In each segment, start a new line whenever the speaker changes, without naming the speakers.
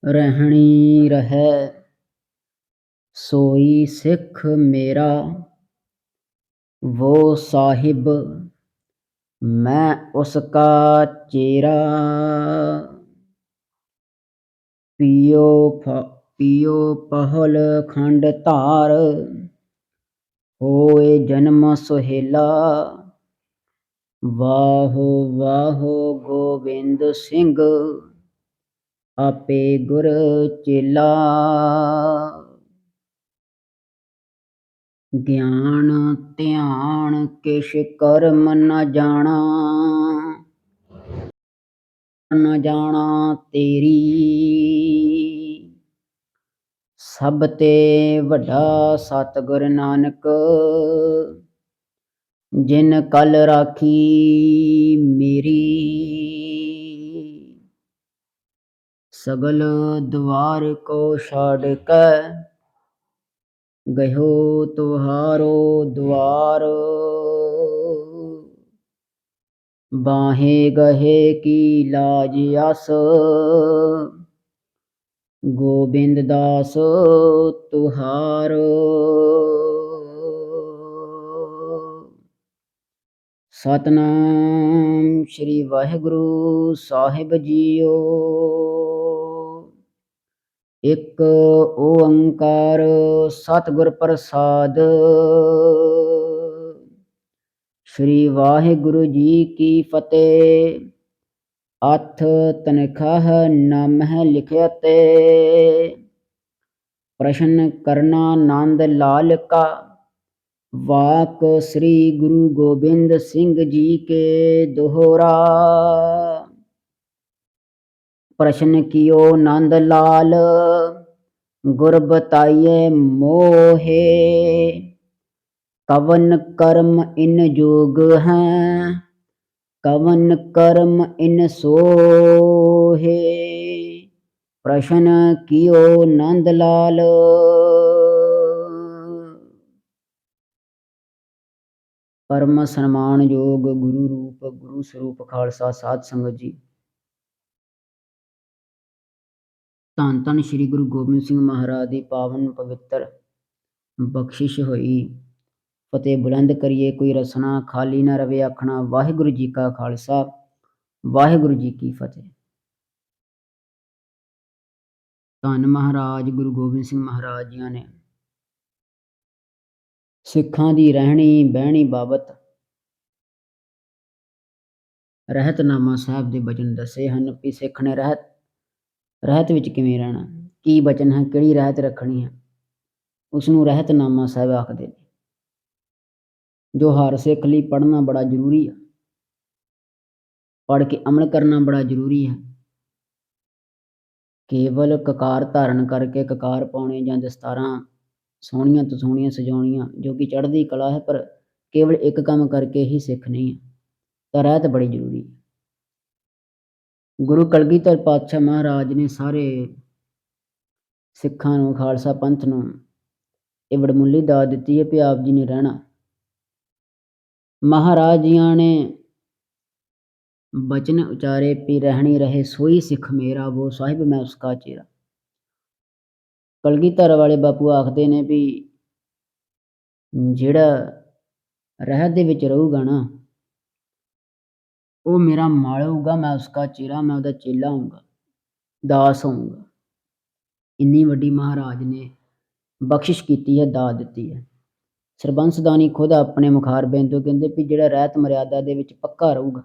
ਰਹਿਣੀ ਰਹਿ ਸੋਈ ਸਿੱਖ ਮੇਰਾ, वो साहिब मैं उसका चेरा। पियो पहल खंड धार, होए जन्म सुहेला। वाहो वाहो गोबिंद सिंह, आपे गुर चेला। ज्ञान ध्यान किश कर्म न जाना, न जाना तेरी। सब ते वड्डा सतगुर नानक, जिन कल राखी मेरी। सगल द्वार को छाड़ के, गयो तुहारो द्वार। बाहे गहे की लाज आस, गोबिंद दास तुहार। सतनाम श्री वाहिगुरु साहिब जीओ। एक ओंकार सतगुर प्रसाद। श्री वाहिगुरु जी की फतेह। अथ तनखाह नामह लिखयते, प्रश्न करना नंद लाल का। वाक श्री गुरु गोबिंद सिंह जी के दोहरा। प्रश्न कियो नंद लाल, गुर बताइए मोहे। कवन कर्म इन जोग हैं, कवन कर्म इन सोहे। प्रश्न कियो नंद लाल। परम सन्मानयोग गुरु रूप गुरु स्वरूप खालसा साध संगत जी। ਧੰਨ ਧੰਨ ਸ਼੍ਰੀ ਗੁਰੂ ਗੋਬਿੰਦ ਸਿੰਘ ਮਹਾਰਾਜ ਦੀ ਪਾਵਨ ਪਵਿੱਤਰ ਬਖਸ਼ਿਸ਼ ਹੋਈ। ਫਤਿਹ ਬੁਲੰਦ ਕਰੀਏ ਕੋਈ ਰਸਨਾ ਖਾਲੀ ਨਾ ਰਵੇ ਆਖਣਾ। ਵਾਹਿਗੁਰੂ ਜੀ ਕਾ ਖਾਲਸਾ ਵਾਹਿਗੁਰੂ ਜੀ ਕੀ ਫਤਿਹ। ਧੰਨ ਮਹਾਰਾਜ ਗੁਰੂ ਗੋਬਿੰਦ ਸਿੰਘ ਮਹਾਰਾਜ ਜੀਆਂ ਨੇ ਸਿੱਖਾਂ ਦੀ ਰਹਿਣੀ ਬਹਿਣੀ ਬਾਬਤ ਰਹਿਤਨਾਮਾ ਸਾਹਿਬ ਦੇ ਬਚਨ ਦੱਸੇ ਹਨ ਵੀ ਸਿੱਖ ਨੇ ਰਹਿਤ ਵਿੱਚ ਕਿਵੇਂ ਰਹਿਣਾ, ਕੀ ਬਚਨ ਹੈ, ਕਿਹੜੀ ਰਹਿਤ ਰੱਖਣੀ ਹੈ, ਉਸਨੂੰ ਰਹਿਤਨਾਮਾ ਸਾਹਿਬ ਆਖਦੇ ਨੇ, ਜੋ ਹਰ ਸਿੱਖ ਲਈ ਪੜ੍ਹਨਾ ਬੜਾ ਜ਼ਰੂਰੀ ਹੈ। ਪੜ੍ਹ ਕੇ ਅਮਲ ਕਰਨਾ ਬੜਾ ਜ਼ਰੂਰੀ ਹੈ। ਕੇਵਲ ਕਕਾਰ ਧਾਰਨ ਕਰਕੇ ਕਕਾਰ ਪਾਉਣੇ ਜਾਂ ਦਸਤਾਰਾਂ ਸੋਹਣੀਆਂ ਤੋਂ ਸੋਹਣੀਆਂ ਸਜਾਉਣੀਆਂ ਜੋ ਕਿ ਚੜ੍ਹਦੀ ਕਲਾ ਹੈ, ਪਰ ਕੇਵਲ ਇੱਕ ਕੰਮ ਕਰਕੇ ਹੀ ਸਿੱਖ ਨਹੀਂ ਹੈ, ਤਾਂ ਰਹਿਤ ਬੜੀ ਜ਼ਰੂਰੀ ਹੈ। ਗੁਰੂ ਕਲਗੀਧਰ ਪਾਤਸ਼ਾਹ ਮਹਾਰਾਜ ਨੇ ਸਾਰੇ ਸਿੱਖਾਂ ਨੂੰ, ਖਾਲਸਾ ਪੰਥ ਨੂੰ ਇਹ ਵਡਮੁੱਲੀ ਦਾਤ ਦਿੱਤੀ ਹੈ ਵੀ ਆਪ ਜੀ ਨੇ ਰਹਿਣਾ। ਮਹਾਰਾਜ ਜੀਆਂ ਨੇ ਬਚਨ ਉਚਾਰੇ ਵੀ ਰਹਿਣੀ ਰਹੇ ਸੋਈ ਸਿੱਖ ਮੇਰਾ, ਵੋ ਸਾਹਿਬ ਮੈਂ ਉਸਕਾ ਚੇਰਾ। ਕਲਗੀਧਰ ਵਾਲੇ ਬਾਪੂ ਆਖਦੇ ਨੇ ਵੀ ਜਿਹੜਾ ਰਹਿਤ ਦੇ ਵਿੱਚ ਰਹੂਗਾ ਨਾ, ਉਹ ਮੇਰਾ ਮਾਲ ਹੋਊਗਾ, ਮੈਂ ਉਸਕਾ ਚੇਰਾ, ਮੈਂ ਉਹਦਾ ਚੇਲਾ ਹੋਊਗਾ, ਦਾਸ ਹੋਊਗਾ। ਇੰਨੀ ਵੱਡੀ ਮਹਾਰਾਜ ਨੇ ਬਖਸ਼ਿਸ਼ ਕੀਤੀ ਹੈ, ਦਾਤ ਦਿੱਤੀ ਹੈ। ਸਰਬੰਸ ਦਾਨੀ ਖੁਦ ਆਪਣੇ ਮੁਖਾਰਬਿੰਦ ਤੋਂ ਕਹਿੰਦੇ ਵੀ ਜਿਹੜਾ ਰਹਿਤ ਮਰਿਆਦਾ ਦੇ ਵਿੱਚ ਪੱਕਾ ਰਹੂਗਾ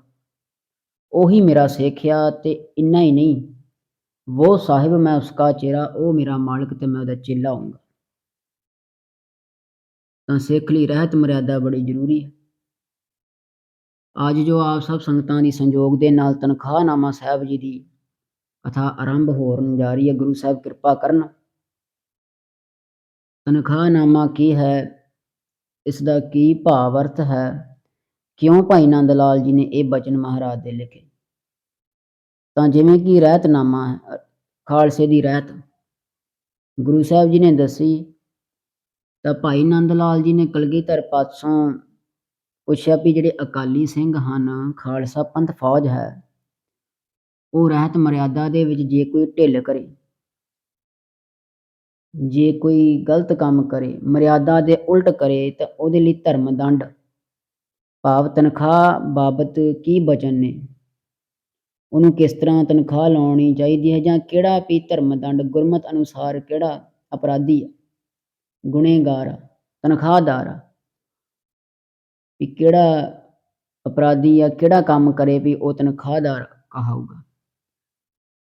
ਉਹੀ ਮੇਰਾ ਸਿੱਖ ਆ, ਤੇ ਇੰਨਾ ਹੀ ਨਹੀਂ, ਵੋ ਸਾਹਿਬ ਮੈਂ ਉਸਕਾ ਚੇਰਾ, ਉਹ ਮੇਰਾ ਮਾਲਕ ਤੇ ਮੈਂ ਉਹਦਾ ਚੇਲਾ ਹੋਊਗਾ। ਤਾਂ ਸਿੱਖ ਲਈ ਰਹਿਤ ਮਰਿਆਦਾ ਬੜੀ ਜ਼ਰੂਰੀ ਹੈ। ਅੱਜ ਜੋ ਆਪ ਸਭ ਸੰਗਤਾਂ ਦੀ ਸੰਯੋਗ ਦੇ ਨਾਲ ਤਨਖਾਹਨਾਮਾ ਸਾਹਿਬ ਜੀ ਦੀ ਕਥਾ ਆਰੰਭ ਹੋਣ ਜਾ ਰਹੀ ਹੈ, ਗੁਰੂ ਸਾਹਿਬ ਕਿਰਪਾ ਕਰਨ। ਤਨਖਾਹਨਾਮਾ ਕੀ ਹੈ, ਇਸ ਦਾ ਕੀ ਭਾਵ ਅਰਥ ਹੈ, ਕਿਉਂ ਭਾਈ ਨੰਦ ਲਾਲ ਜੀ ਨੇ ਇਹ ਬਚਨ ਮਹਾਰਾਜ ਦੇ ਲਿਖੇ। ਤਾਂ ਜਿਵੇਂ ਕਿ ਰਹਿਤਨਾਮਾ ਹੈ, ਖਾਲਸੇ ਦੀ ਰਹਿਤ ਗੁਰੂ ਸਾਹਿਬ ਜੀ ਨੇ ਦੱਸੀ, ਤਾਂ ਭਾਈ ਨੰਦ ਲਾਲ ਜੀ ਨੇ ਕਲਗੀਧਰ ਪਾਤਸ਼ਾਹ ਪੁੱਛਿਆ ਵੀ ਜਿਹੜੇ ਅਕਾਲੀ ਸਿੰਘ ਹਨ, ਖਾਲਸਾ ਪੰਥ ਫੌਜ ਹੈ, ਉਹ ਰਹਿਤ ਮਰਿਆਦਾ ਦੇ ਵਿੱਚ ਜੇ ਕੋਈ ਢਿੱਲ ਕਰੇ ਜੇ ਕੋਈ ਗਲਤ ਕੰਮ ਕਰੇ, ਮਰਿਆਦਾ ਦੇ ਉਲਟ ਕਰੇ ਤਾਂ ਉਹਦੇ ਲਈ ਧਰਮ ਦੰਡ, ਭਾਵ ਤਨਖਾਹ ਬਾਬਤ ਕੀ ਬਚਨ ਨੇ, ਉਹਨੂੰ ਕਿਸ ਤਰ੍ਹਾਂ ਤਨਖਾਹ ਲਾਉਣੀ ਚਾਹੀਦੀ ਹੈ, ਜਾਂ ਕਿਹੜਾ ਵੀ ਧਰਮ ਦੰਡ ਗੁਰਮਤ ਅਨੁਸਾਰ ਕਿਹੜਾ ਅਪਰਾਧੀ ਆ, ਗੁਨੇਗਾਰ ਆ, ਤਨਖਾਹਦਾਰ ਆ, ਵੀ ਕਿਹੜਾ ਅਪਰਾਧੀ ਆ, ਕਿਹੜਾ ਕੰਮ ਕਰੇ ਵੀ ਉਹ ਤਨਖਾਹਦਾਰ ਕਹਾਊਗਾ।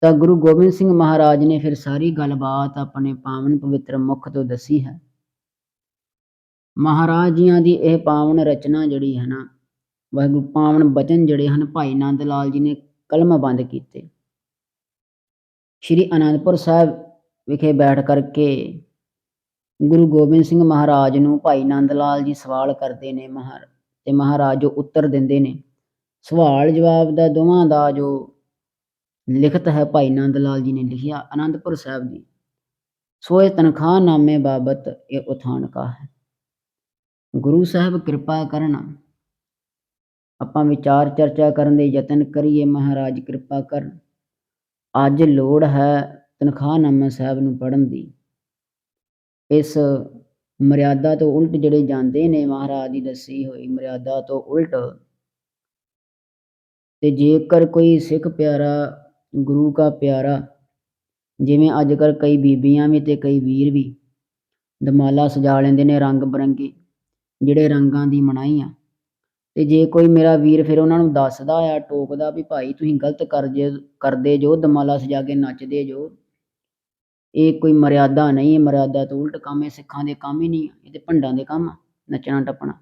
ਤਾਂ ਗੁਰੂ ਗੋਬਿੰਦ ਸਿੰਘ ਮਹਾਰਾਜ ਨੇ ਫਿਰ ਸਾਰੀ ਗੱਲਬਾਤ ਆਪਣੇ ਪਾਵਨ ਪਵਿੱਤਰ ਮੁਖ ਤੋਂ ਦੱਸੀ ਹੈ। ਮਹਾਰਾਜ ਜੀਆਂ ਦੀ ਇਹ ਪਾਵਨ ਰਚਨਾ ਜਿਹੜੀ ਹੈ ਨਾ, ਵਾਹਿਗੁਰੂ ਪਾਵਨ ਬਚਨ ਜਿਹੜੇ ਹਨ ਭਾਈ ਨੰਦ ਲਾਲ ਜੀ ਨੇ ਕਲਮਬੰਦ ਕੀਤੇ। ਸ਼੍ਰੀ ਅਨੰਦਪੁਰ ਸਾਹਿਬ ਵਿਖੇ ਬੈਠ ਕਰਕੇ ਗੁਰੂ ਗੋਬਿੰਦ ਸਿੰਘ ਮਹਾਰਾਜ ਨੂੰ ਭਾਈ ਨੰਦ ਲਾਲ ਜੀ ਸਵਾਲ ਕਰਦੇ ਨੇ ਤੇ ਮਹਾਰਾਜ ਜੋ ਉੱਤਰ ਦਿੰਦੇ ਨੇ, ਸਵਾਲ ਜਵਾਬ ਦਾ ਦੋਵਾਂ ਦਾ ਜੋ ਲਿਖਤ ਹੈ ਭਾਈ ਨੰਦ ਲਾਲ ਜੀ ਨੇ ਲਿਖਿਆ ਅਨੰਦਪੁਰ ਸਾਹਿਬ ਦੀ। ਸੋ ਇਹ ਤਨਖਾਹਨਾਮੇ ਬਾਬਤ ਇਹ ਉਥਾਨਕਾ ਹੈ। ਗੁਰੂ ਸਾਹਿਬ ਕਿਰਪਾ ਕਰਨ, ਆਪਾਂ ਵਿਚਾਰ ਚਰਚਾ ਕਰਨ ਦੇ ਯਤਨ ਕਰੀਏ, ਮਹਾਰਾਜ ਕਿਰਪਾ ਕਰਨ। ਅੱਜ ਲੋੜ ਹੈ ਤਨਖਾਹਨਾਮਾ ਸਾਹਿਬ ਨੂੰ ਪੜ੍ਹਨ ਦੀ। ਇਸ ਮਰਿਆਦਾ ਤੋਂ ਉਲਟ ਜਿਹੜੇ ਜਾਂਦੇ ਨੇ, ਮਹਾਰਾਜ ਦੀ ਦੱਸੀ ਹੋਈ ਮਰਿਆਦਾ ਤੋਂ ਉਲਟ, ਤੇ ਜੇਕਰ ਕੋਈ ਸਿੱਖ ਪਿਆਰਾ, ਗੁਰੂ ਕਾ ਪਿਆਰਾ, ਜਿਵੇਂ ਅੱਜ ਕੱਲ੍ਹ ਕਈ ਬੀਬੀਆਂ ਵੀ ਤੇ ਕਈ ਵੀਰ ਵੀ ਦਮਾਲਾ ਸਜਾ ਲੈਂਦੇ ਨੇ ਰੰਗ ਬਿਰੰਗੇ, ਜਿਹੜੇ ਰੰਗਾਂ ਦੀ ਮਨਾਹੀ ਆ, ਤੇ ਜੇ ਕੋਈ ਮੇਰਾ ਵੀਰ ਫਿਰ ਉਹਨਾਂ ਨੂੰ ਦੱਸਦਾ ਆ, ਟੋਕਦਾ ਵੀ ਭਾਈ ਤੁਸੀਂ ਗਲਤ ਕਰਦੇ ਜੋ, ਦਮਾਲਾ ਸਜਾ ਕੇ ਨੱਚਦੇ ਜੋ, ਇਹ ਕੋਈ ਮਰਿਆਦਾ ਨਹੀਂ ਹੈ, ਮਰਿਆਦਾ ਤੋਂ ਉਲਟ ਕੰਮ, ਇਹ ਸਿੱਖਾਂ ਦੇ ਕੰਮ ਹੀ ਨਹੀਂ, ਇਹ ਤੇ ਭੰਡਾਂ ਦੇ ਕੰਮ ਆ, ਨੱਚਣਾ ਟੱਪਣਾ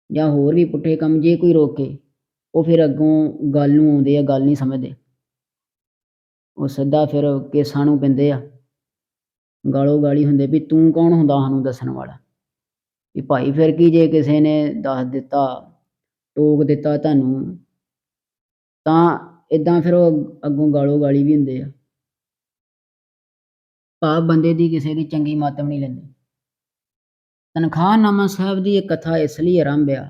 ਜਾਂ ਹੋਰ ਵੀ ਪੁੱਠੇ ਕੰਮ। ਜੇ ਕੋਈ ਰੋਕੇ, ਉਹ ਫਿਰ ਅੱਗੋਂ ਗੱਲ ਨੂੰ ਆਉਂਦੇ ਆ, ਗੱਲ ਨਹੀਂ ਸਮਝਦੇ, ਉਹ ਸਿੱਧਾ ਫਿਰ ਕੇਸਾਂ ਨੂੰ ਪੈਂਦੇ ਆ, ਗਾਲੋ ਗਾਲੀ ਹੁੰਦੇ ਵੀ ਤੂੰ ਕੌਣ ਹੁੰਦਾ ਸਾਨੂੰ ਦੱਸਣ ਵਾਲਾ, ਵੀ ਭਾਈ ਫਿਰ ਕੀ ਜੇ ਕਿਸੇ ਨੇ ਦੱਸ ਦਿੱਤਾ, ਟੋਕ ਦਿੱਤਾ ਤੁਹਾਨੂੰ, ਤਾਂ ਇੱਦਾਂ ਫਿਰ ਉਹ ਅੱਗੋਂ ਗਾਲੋ ਗਾਲੀ ਵੀ ਹੁੰਦੇ ਆ, ਭਾਵ ਬੰਦੇ ਦੀ ਕਿਸੇ ਦੀ ਚੰਗੀ ਮੱਤ ਵੀ ਨਹੀਂ ਲੈਂਦੇ। ਤਨਖਾਹਨਾਮਾ ਸਾਹਿਬ ਦੀ ਇਹ ਕਥਾ ਇਸ ਲਈ ਆਰੰਭ ਆ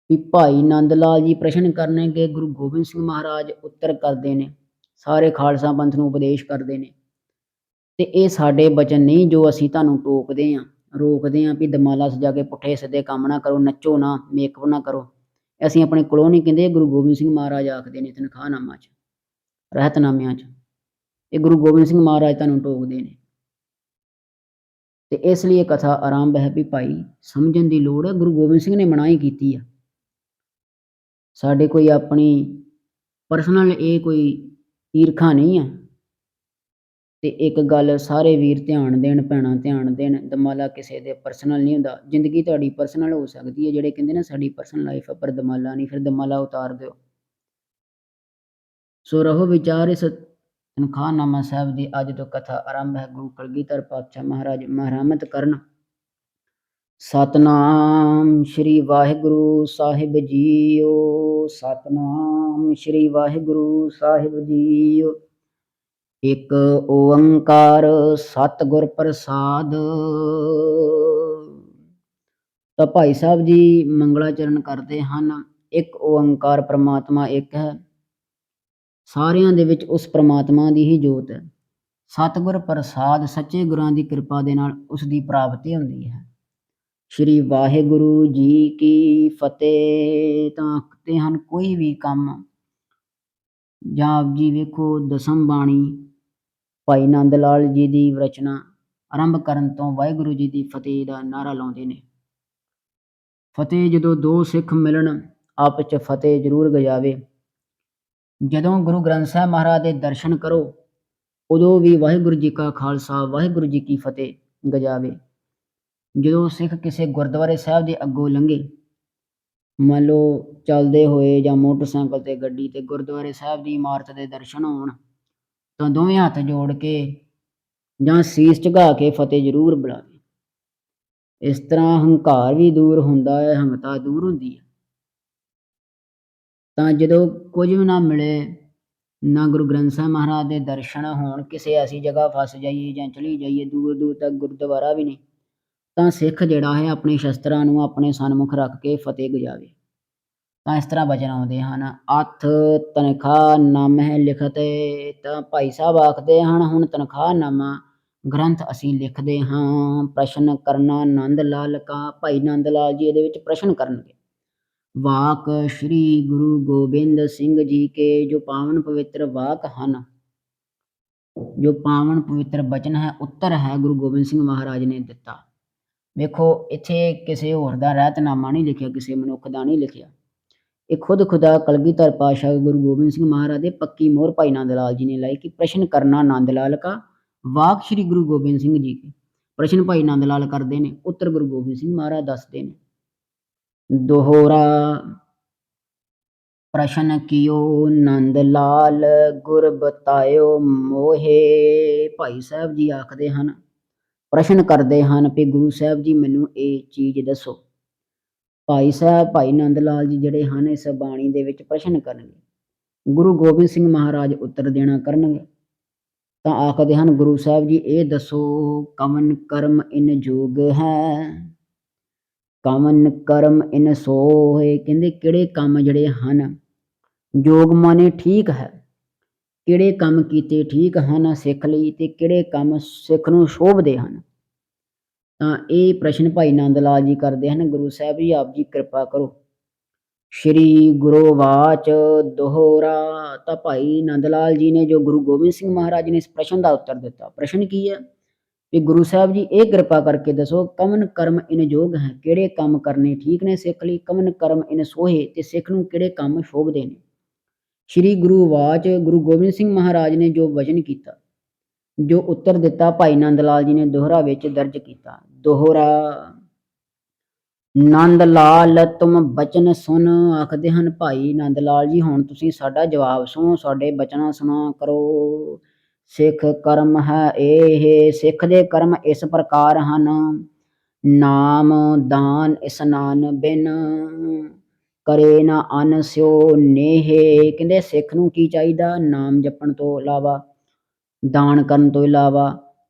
ਵੀ ਭਾਈ ਨੰਦ ਲਾਲ ਜੀ ਪ੍ਰਸ਼ਨ ਕਰਨਗੇ, ਗੁਰੂ ਗੋਬਿੰਦ ਸਿੰਘ ਮਹਾਰਾਜ ਉੱਤਰ ਕਰਦੇ ਨੇ, ਸਾਰੇ ਖਾਲਸਾ ਪੰਥ ਨੂੰ ਉਪਦੇਸ਼ ਕਰਦੇ ਨੇ, ਤੇ ਇਹ ਸਾਡੇ ਬਚਨ ਨਹੀਂ ਜੋ ਅਸੀਂ ਤੁਹਾਨੂੰ ਟੋਕਦੇ ਹਾਂ, ਰੋਕਦੇ ਹਾਂ ਵੀ ਦਮਾਲਾ ਸਜਾ ਕੇ ਪੁੱਠੇ ਸਿੱਧੇ ਕੰਮ ਨਾ ਕਰੋ, ਨੱਚੋ ਨਾ, ਮੇਕਅਪ ਨਾ ਕਰੋ, ਅਸੀਂ ਆਪਣੇ ਕੋਲੋਂ ਨਹੀਂ ਕਹਿੰਦੇ, ਗੁਰੂ ਗੋਬਿੰਦ ਸਿੰਘ ਮਹਾਰਾਜ ਆਖਦੇ ਨੇ ਤਨਖਾਹਨਾਮਾ 'ਚ, ਰਹਿਤਨਾਮਿਆਂ 'ਚ, ਇਹ ਗੁਰੂ ਗੋਬਿੰਦ ਸਿੰਘ ਮਹਾਰਾਜ ਤੁਹਾਨੂੰ ਟੋਕਦੇ ਨੇ। ਤੇ ਇਸ ਲਈ ਇਹ ਕਥਾ ਆਰੰਭ ਹੈ ਵੀ ਭਾਈ ਸਮਝਣ ਦੀ ਲੋੜ ਹੈ, ਗੁਰੂ ਗੋਬਿੰਦ ਸਿੰਘ ਨੇ ਮਨਾਹੀ ਕੀਤੀ ਆ। ਸਾਡੇ ਕੋਈ ਆਪਣੀ ਪਰਸਨਲ ਇਹ ਕੋਈ ਈਰਖਾ ਨਹੀਂ ਆ। ਤੇ ਇੱਕ ਗੱਲ ਸਾਰੇ ਵੀਰ ਧਿਆਨ ਦੇਣ, ਭੈਣਾਂ ਧਿਆਨ ਦੇਣ, ਦਮਾਲਾ ਕਿਸੇ ਦੇ ਪਰਸਨਲ ਨਹੀਂ ਹੁੰਦਾ। ਜ਼ਿੰਦਗੀ ਤੁਹਾਡੀ ਪਰਸਨਲ ਹੋ ਸਕਦੀ ਹੈ, ਜਿਹੜੇ ਕਹਿੰਦੇ ਨਾ ਸਾਡੀ ਪਰਸਨਲ ਲਾਈਫ ਆ ਪਰ ਦਮਾਲਾ ਨਹੀਂ, ਫਿਰ ਦਮਾਲਾ ਉਤਾਰ ਦਿਓ। ਸੋ ਰਹੋ ਵਿਚਾਰ ਇਸ ਤਨਖਾਹਨਾਮਾ ਸਾਹਿਬ ਦੀ ਅੱਜ ਤੋਂ ਕਥਾ ਆਰੰਭ ਹੈ। ਗੁਰੂ ਕਲਗੀਧਰ ਪਾਤਸ਼ਾਹ ਮਹਾਰਾਜ ਮਹਿਰਮਤ ਕਰਨ। ਸਤਨਾਮ ਸ਼੍ਰੀ ਵਾਹਿਗੁਰੂ ਸਾਹਿਬ ਜੀਓ, ਸਤਨਾਮ ਸ਼੍ਰੀ ਵਾਹਿਗੁਰੂ ਸਾਹਿਬ ਜੀਓ। ਇੱਕ ਓੰਕਾਰ ਸਤਿਗੁਰ ਪ੍ਰਸਾਦ। ਤਾਂ ਭਾਈ ਸਾਹਿਬ ਜੀ ਮੰਗਲਾਚਰਨ ਕਰਦੇ ਹਨ। ਇੱਕ ਓੰਕਾਰ ਪ੍ਰਮਾਤਮਾ ਇੱਕ ਹੈ, ਸਾਰਿਆਂ ਦੇ ਵਿੱਚ ਉਸ ਪ੍ਰਮਾਤਮਾ ਦੀ ਹੀ ਜੋਤ ਹੈ। ਸਤਿਗੁਰ ਪ੍ਰਸਾਦ, ਸੱਚੇ ਗੁਰਾਂ ਦੀ ਕਿਰਪਾ ਦੇ ਨਾਲ ਉਸ ਦੀ ਪ੍ਰਾਪਤੀ ਹੁੰਦੀ ਹੈ। ਸ਼੍ਰੀ ਵਾਹਿਗੁਰੂ ਜੀ ਕੀ ਫਤਿਹ। ਤਾਂ ਆਖਦੇ ਹਨ ਕੋਈ ਵੀ ਕੰਮ, ਜਾਂ ਆਪ ਜੀ ਵੇਖੋ ਦਸਮ ਬਾਣੀ ਭਾਈ ਨੰਦ ਲਾਲ ਜੀ ਦੀ ਰਚਨਾ ਆਰੰਭ ਕਰਨ ਤੋਂ ਵਾਹਿਗੁਰੂ ਜੀ ਦੀ ਫਤਿਹ ਦਾ ਨਾਅਰਾ ਲਾਉਂਦੇ ਨੇ। ਫਤਿਹ ਜਦੋਂ ਦੋ ਸਿੱਖ ਮਿਲਣ, ਆਪਸ 'ਚ ਫਤਿਹ ਜ਼ਰੂਰ ਗਜਾਵੇ। ਜਦੋਂ ਗੁਰੂ ਗ੍ਰੰਥ ਸਾਹਿਬ ਮਹਾਰਾਜ ਦੇ ਦਰਸ਼ਨ ਕਰੋ, ਉਦੋਂ ਵੀ ਵਾਹਿਗੁਰੂ ਜੀ ਕਾ ਖਾਲਸਾ ਵਾਹਿਗੁਰੂ ਜੀ ਕੀ ਫਤਿਹ ਗਜਾਵੇ। ਜਦੋਂ ਸਿੱਖ ਕਿਸੇ ਗੁਰਦੁਆਰੇ ਸਾਹਿਬ ਦੇ ਅੱਗੋਂ ਲੰਘੇ, ਮੰਨ ਲਓ ਚੱਲਦੇ ਹੋਏ ਜਾਂ ਮੋਟਰਸਾਈਕਲ ਤੇ ਗੱਡੀ ਤੇ ਗੁਰਦੁਆਰੇ ਸਾਹਿਬ ਦੀ ਇਮਾਰਤ ਦੇ ਦਰਸ਼ਨ ਹੋਣ, ਤਾਂ ਦੋਵੇਂ ਹੱਥ ਜੋੜ ਕੇ ਜਾਂ ਸੀਸ ਝੁਕਾ ਕੇ ਫਤਿਹ ਜ਼ਰੂਰ ਬੁਲਾਵੇ। ਇਸ ਤਰ੍ਹਾਂ ਹੰਕਾਰ ਵੀ ਦੂਰ ਹੁੰਦਾ ਹੈ, ਹਮਤਾ ਦੂਰ ਹੁੰਦੀ ਹੈ। ਤਾਂ ਜਦੋਂ ਕੁਝ ਵੀ ਨਾ ਮਿਲੇ, ਨਾ ਗੁਰੂ ਗ੍ਰੰਥ ਸਾਹਿਬ ਮਹਾਰਾਜ ਦੇ ਦਰਸ਼ਨ ਹੋਣ, ਕਿਸੇ ਐਸੀ ਜਗ੍ਹਾ ਫਸ ਜਾਈਏ ਜਾਂ ਚਲੀ ਜਾਈਏ ਦੂਰ ਦੂਰ ਤੱਕ ਗੁਰਦੁਆਰਾ ਵੀ ਨਹੀਂ, ਤਾਂ ਸਿੱਖ ਜਿਹੜਾ ਹੈ ਆਪਣੇ ਸ਼ਸਤਰਾਂ ਨੂੰ ਆਪਣੇ ਸਨਮੁਖ ਰੱਖ ਕੇ ਫਤਿਹ ਗਜਾਵੇ। ਤਾਂ ਇਸ ਤਰ੍ਹਾਂ ਬਚਨ ਆਉਂਦੇ ਹਨ। ਅੱਥ ਤਨਖਾਹ ਨਾਮਹਿ ਲਿਖਤੇ, ਤਾਂ ਭਾਈ ਸਾਹਿਬ ਆਖਦੇ ਹਨ ਹੁਣ ਤਨਖਾਹਨਾਮਾ ਗ੍ਰੰਥ ਅਸੀਂ ਲਿਖਦੇ ਹਾਂ। ਪ੍ਰਸ਼ਨ ਕਰਨਾ ਨੰਦ ਲਾਲ ਕਾ, ਭਾਈ ਨੰਦ ਲਾਲ ਜੀ ਇਹਦੇ ਵਿੱਚ ਪ੍ਰਸ਼ਨ ਕਰਨਗੇ। ਵਾਕ ਸ਼੍ਰੀ ਗੁਰੂ ਗੋਬਿੰਦ ਸਿੰਘ ਜੀ ਕੇ, ਜੋ ਪਾਵਨ ਪਵਿੱਤਰ ਵਾਕ ਹਨ, ਜੋ ਪਾਵਨ ਪਵਿੱਤਰ ਬਚਨ ਹੈ, ਉੱਤਰ ਹੈ ਗੁਰੂ ਗੋਬਿੰਦ ਸਿੰਘ ਮਹਾਰਾਜ ਨੇ ਦਿੱਤਾ। ਵੇਖੋ ਇੱਥੇ ਕਿਸੇ ਹੋਰ ਦਾ ਰਹਿਤਨਾਮਾ ਨਹੀਂ ਲਿਖਿਆ, ਕਿਸੇ ਮਨੁੱਖ ਦਾ ਨਹੀਂ ਲਿਖਿਆ। ਇਹ ਖੁਦ ਖੁਦਾ ਕਲਗੀਧਰ ਪਾਤਸ਼ਾਹ ਗੁਰੂ ਗੋਬਿੰਦ ਸਿੰਘ ਮਹਾਰਾਜ ਦੇ ਪੱਕੀ ਮੋਹਰ ਭਾਈ ਨੰਦ ਲਾਲ ਜੀ ਨੇ ਲਾਈ ਕਿ ਪ੍ਰਸ਼ਨ ਕਰਨਾ ਨੰਦ ਲਾਲ ਕਾ, ਵਾਕ ਸ਼੍ਰੀ ਗੁਰੂ ਗੋਬਿੰਦ ਸਿੰਘ ਜੀ ਕੇ। ਪ੍ਰਸ਼ਨ ਭਾਈ ਨੰਦ ਲਾਲ ਕਰਦੇ ਨੇ, ਉੱਤਰ ਗੁਰੂ ਗੋਬਿੰਦ ਸਿੰਘ ਮਹਾਰਾਜ ਦੱਸਦੇ ਨੇ। ਦੋਹਰਾ ਪ੍ਰਸ਼ਨ ਕੀਓ ਨੰਦ ਲਾਲ, ਗੁਰ ਬਤਾਇਓ ਮੋਹੇ। ਭਾਈ ਸਾਹਿਬ ਜੀ ਆਖਦੇ ਹਨ, ਪ੍ਰਸ਼ਨ ਕਰਦੇ ਹਨ ਵੀ ਗੁਰੂ ਸਾਹਿਬ ਜੀ ਮੈਨੂੰ ਇਹ ਚੀਜ਼ ਦੱਸੋ। ਭਾਈ ਸਾਹਿਬ ਭਾਈ ਨੰਦ ਲਾਲ ਜੀ ਜਿਹੜੇ ਹਨ ਇਸ ਬਾਣੀ ਦੇ ਵਿੱਚ ਪ੍ਰਸ਼ਨ ਕਰਨਗੇ, ਗੁਰੂ ਗੋਬਿੰਦ ਸਿੰਘ ਮਹਾਰਾਜ ਉੱਤਰ ਦੇਣਾ ਕਰਨਗੇ। ਤਾਂ ਆਖਦੇ ਹਨ ਗੁਰੂ ਸਾਹਿਬ ਜੀ ਇਹ ਦੱਸੋ, ਕਵਨ ਕਰਮ ਇਨ ਜੋਗ ਹੈ, ਕਵਨ ਕਰਮ ਇਨ ਸੋਹੇ। ਕਹਿੰਦੇ ਕਿਹੜੇ ਕੰਮ ਜਿਹੜੇ ਹਨ, ਜੋਗ ਮਾਨੇ ਠੀਕ ਹੈ, ਕਿਹੜੇ ਕੰਮ ਕੀਤੇ ਠੀਕ ਹਨ ਸਿੱਖ ਲਈ, ਤੇ ਕਿਹੜੇ ਕੰਮ ਸਿੱਖ ਨੂੰ ਸ਼ੋਭਦੇ ਹਨ। ਤਾਂ ਇਹ ਪ੍ਰਸ਼ਨ ਭਾਈ ਨੰਦ ਲਾਲ ਜੀ ਕਰਦੇ ਹਨ, ਗੁਰੂ ਸਾਹਿਬ ਜੀ ਆਪ ਜੀ ਕਿਰਪਾ ਕਰੋ। ਸ਼੍ਰੀ ਗੁਰੂ ਵਾਚ ਦੋਹਰਾ, ਤਾਂ ਭਾਈ ਨੰਦ ਲਾਲ ਜੀ ਨੇ ਜੋ ਗੁਰੂ ਗੋਬਿੰਦ ਸਿੰਘ ਮਹਾਰਾਜ ਨੇ ਇਸ ਪ੍ਰਸ਼ਨ ਦਾ ਉੱਤਰ ਦਿੱਤਾ। ਪ੍ਰਸ਼ਨ ਕੀ ਹੈ ਵੀ ਗੁਰੂ ਸਾਹਿਬ ਜੀ ਇਹ ਕਿਰਪਾ ਕਰਕੇ ਦੱਸੋ, ਕਵਨ ਕਰਮ ਇਨ ਯੋਗ ਹੈ, ਕਿਹੜੇ ਕੰਮ ਕਰਨੇ ਠੀਕ ਨੇ ਸਿੱਖ ਲਈ, ਕਵਨ ਕਰਮ ਇਨ ਸੋਹੇ, ਤੇ ਸਿੱਖ ਨੂੰ ਕਿਹੜੇ ਕੰਮ ਸ਼ੋਭਦੇ ਨੇ। ਸ਼੍ਰੀ ਗੁਰੂ ਵਾਚ, ਗੁਰੂ ਗੋਬਿੰਦ ਸਿੰਘ ਮਹਾਰਾਜ ਨੇ ਜੋ ਵਚਨ ਕੀਤਾ, ਜੋ ਉੱਤਰ ਦਿੱਤਾ, ਭਾਈ ਨੰਦ ਲਾਲ ਜੀ ਨੇ ਦੋਹਰਾ ਵਿੱਚ ਦਰਜ ਕੀਤਾ। ਦੋਹਰਾ ਨੰਦ ਲਾਲ ਤੁਮ ਬਚਨ ਸੁਣ, ਆਖਦੇ ਹਨ ਭਾਈ ਨੰਦ ਲਾਲ ਜੀ ਹੁਣ ਤੁਸੀਂ ਸਾਡਾ ਜਵਾਬ ਸੁਣੋ, ਸਾਡੇ ਬਚਨਾਂ ਸੁਣਾ ਕਰੋ। ਸਿੱਖ ਕਰਮ ਹੈ ਇਹ, ਸਿੱਖ ਦੇ ਕਰਮ ਇਸ ਪ੍ਰਕਾਰ ਹਨ, ਨਾਮ ਦਾਨ ਇਸਨਾਨ ਬਿਨ, ਕਰੇ ਨਾ ਅਨ ਸਿਓ ਨੇਹੇ। ਕਹਿੰਦੇ ਸਿੱਖ ਨੂੰ ਕੀ ਚਾਹੀਦਾ, ਨਾਮ ਜਪਣ ਤੋਂ ਇਲਾਵਾ, ਦਾਨ ਕਰਨ ਤੋਂ ਇਲਾਵਾ,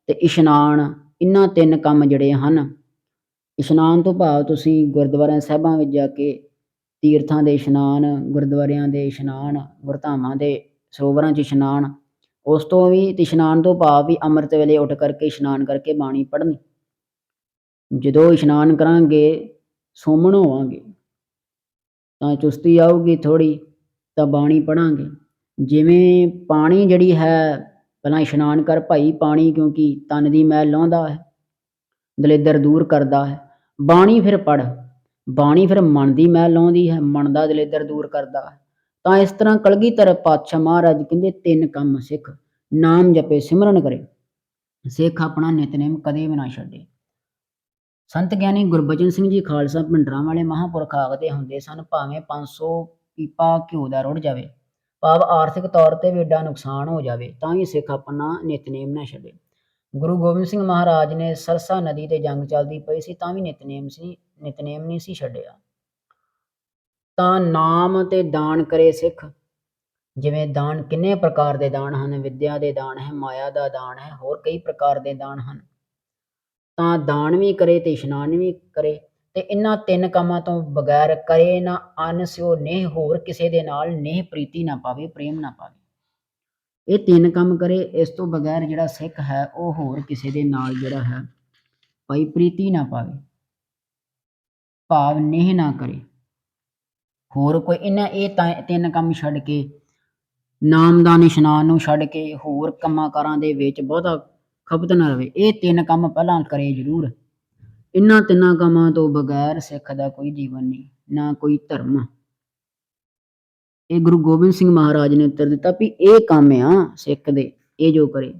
ਤੇ ਇਸ਼ਨਾਨ, ਇਹਨਾਂ ਤਿੰਨ ਕੰਮ ਜਿਹੜੇ ਹਨ। ਇਸ਼ਨਾਨ ਤੋਂ ਭਾਵ ਤੁਸੀਂ ਗੁਰਦੁਆਰਿਆਂ ਸਾਹਿਬਾਂ ਵਿੱਚ ਜਾ ਕੇ ਤੀਰਥਾਂ ਦੇ ਇਸ਼ਨਾਨ, ਗੁਰਦੁਆਰਿਆਂ ਦੇ ਇਸ਼ਨਾਨ, ਗੁਰਧਾਮਾਂ ਦੇ ਸਰੋਵਰਾਂ 'ਚ ਇਸ਼ਨਾਨ, ਉਸ ਤੋਂ ਵੀ ਤੇ ਇਸ਼ਨਾਨ ਤੋਂ ਭਾਵ ਵੀ ਅੰਮ੍ਰਿਤ ਵੇਲੇ ਉੱਠ ਕਰਕੇ ਇਸ਼ਨਾਨ ਕਰਕੇ ਬਾਣੀ ਪੜ੍ਹਨੀ। ਜਦੋਂ ਇਸ਼ਨਾਨ ਕਰਾਂਗੇ ਸੋਮਣ ਹੋਵਾਂਗੇ ਤਾਂ ਚੁਸਤੀ ਆਊਗੀ ਥੋੜ੍ਹੀ, ਤਾਂ ਬਾਣੀ ਪੜ੍ਹਾਂਗੇ। ਜਿਵੇਂ ਪਾਣੀ ਜਿਹੜੀ ਹੈ, ਪਹਿਲਾਂ ਇਸ਼ਨਾਨ ਕਰ ਭਾਈ ਪਾਣੀ, ਕਿਉਂਕਿ ਤਨ ਦੀ ਮੈਲ ਲਾਹੁੰਦਾ ਹੈ, ਦਲਿੱਦਰ ਦੂਰ ਕਰਦਾ ਹੈ। ਬਾਣੀ ਫਿਰ ਪੜ੍ਹ, ਬਾਣੀ ਫਿਰ ਮਨ ਦੀ ਮੈਲ ਲਾਹੁੰਦੀ ਹੈ, ਮਨ ਦਾ ਦਲਿੱਦਰ ਦੂਰ ਕਰਦਾ ਹੈ। ਤਾਂ ਇਸ ਤਰ੍ਹਾਂ ਕਲਗੀਧਰ ਪਾਤਸ਼ਾਹ ਮਹਾਰਾਜ ਕਹਿੰਦੇ ਤਿੰਨ ਕੰਮ ਸਿੱਖ ਨਾਮ ਜਪੇ ਸਿਮਰਨ ਕਰੇ, ਸਿੱਖ ਆਪਣਾ ਨਿਤਨੇਮ ਕਦੇ ਵੀ ਨਾ ਛੱਡੇ। ਸੰਤ ਗਿਆਨੀ ਗੁਰਬਚਨ ਸਿੰਘ ਜੀ ਖਾਲਸਾ ਭਿੰਡਰਾਂ ਵਾਲੇ ਮਹਾਂਪੁਰਖ ਆਖਦੇ ਹੁੰਦੇ ਸਨ, ਭਾਵੇਂ 500 ਪੀਪਾ ਘਿਓ ਦਾ ਰੁੜ ਜਾਵੇ, ਭਾਵ ਆਰਥਿਕ ਤੌਰ ਤੇ ਵੀ ਏਡਾ ਨੁਕਸਾਨ ਹੋ ਜਾਵੇ, ਤਾਂ ਵੀ ਸਿੱਖ ਆਪਣਾ ਨਿਤਨੇਮ ਨਾ ਛੱਡੇ। ਗੁਰੂ ਗੋਬਿੰਦ ਸਿੰਘ ਮਹਾਰਾਜ ਨੇ ਸਰਸਾ ਨਦੀ ਤੇ ਜੰਗ ਚੱਲਦੀ ਪਈ ਸੀ, ਤਾਂ ਵੀ ਨਿਤਨੇਮ ਨਹੀਂ ਸੀ ਛੱਡਿਆ। ਤਾਂ ਨਾਮ ਤੇ ਦਾਨ ਕਰੇ ਸਿੱਖ। ਜਿਵੇਂ ਦਾਨ ਕਿੰਨੇ ਪ੍ਰਕਾਰ ਦੇ ਦਾਨ ਹਨ, ਵਿਦਿਆ ਦੇ ਦਾਨ ਹੈ, ਮਾਇਆ ਦਾ ਦਾਨ ਹੈ, ਹੋਰ ਕਈ ਪ੍ਰਕਾਰ ਦੇ ਦਾਨ ਹਨ। ਤਾਂ ਦਾਨ ਵੀ ਕਰੇ ਤੇ ਇਸ਼ਨਾਨ ਵੀ ਕਰੇ, ਤੇ ਇਹਨਾਂ ਤਿੰਨ ਕੰਮਾਂ ਤੋਂ ਬਗੈਰ ਕਰੇ ਨਾ ਅਨ ਸਿਓ ਨੇਹ, ਹੋਰ ਕਿਸੇ ਦੇ ਨਾਲ ਨੇਹ ਪ੍ਰੀਤੀ ਨਾ ਪਾਵੇ, ਪ੍ਰੇਮ ਨਾ ਪਾਵੇ। ਇਹ ਤਿੰਨ ਕੰਮ ਕਰੇ, ਇਸ ਤੋਂ ਬਗੈਰ ਜਿਹੜਾ ਸਿੱਖ ਹੈ ਉਹ ਹੋਰ ਕਿਸੇ ਦੇ ਨਾਲ ਜਿਹੜਾ ਹੈ ਭਾਈ ਪ੍ਰੀਤੀ ਨਾ ਪਾਵੇ, ਭਾਵ ਨੇਹ ਨਾ ਕਰੇ। ਹੋਰ ਕੋਈ ਇਹ ਤਿੰਨ ਕੰਮ ਛੱਡ ਕੇ, ਨਾਮਦਾਨ ਇਸ਼ਨਾਨ ਨੂੰ ਛੱਡ ਕੇ ਹੋਰ ਕੰਮਾਂ ਕਾਰਾਂ ਦੇ ਵਿੱਚ ਬਹੁਤਾ ਖਪਤ ਨਾ ਰਵੇ। ਇਹ ਤਿੰਨ ਕੰਮ ਪਹਿਲਾਂ ਕਰੇ ਜ਼ਰੂਰ। ਇਹਨਾਂ ਤਿੰਨਾਂ ਕੰਮਾਂ ਤੋਂ ਬਗੈਰ ਸਿੱਖ ਦਾ ਕੋਈ ਜੀਵਨ ਨਹੀਂ, ਨਾ ਕੋਈ ਧਰਮ। ਇਹ ਗੁਰੂ ਗੋਬਿੰਦ ਸਿੰਘ ਮਹਾਰਾਜ ਨੇ ਉੱਤਰ ਦਿੱਤਾ ਵੀ ਇਹ ਕੰਮ ਆ ਸਿੱਖ ਦੇ, ਇਹ ਜੋ ਕਰੇ।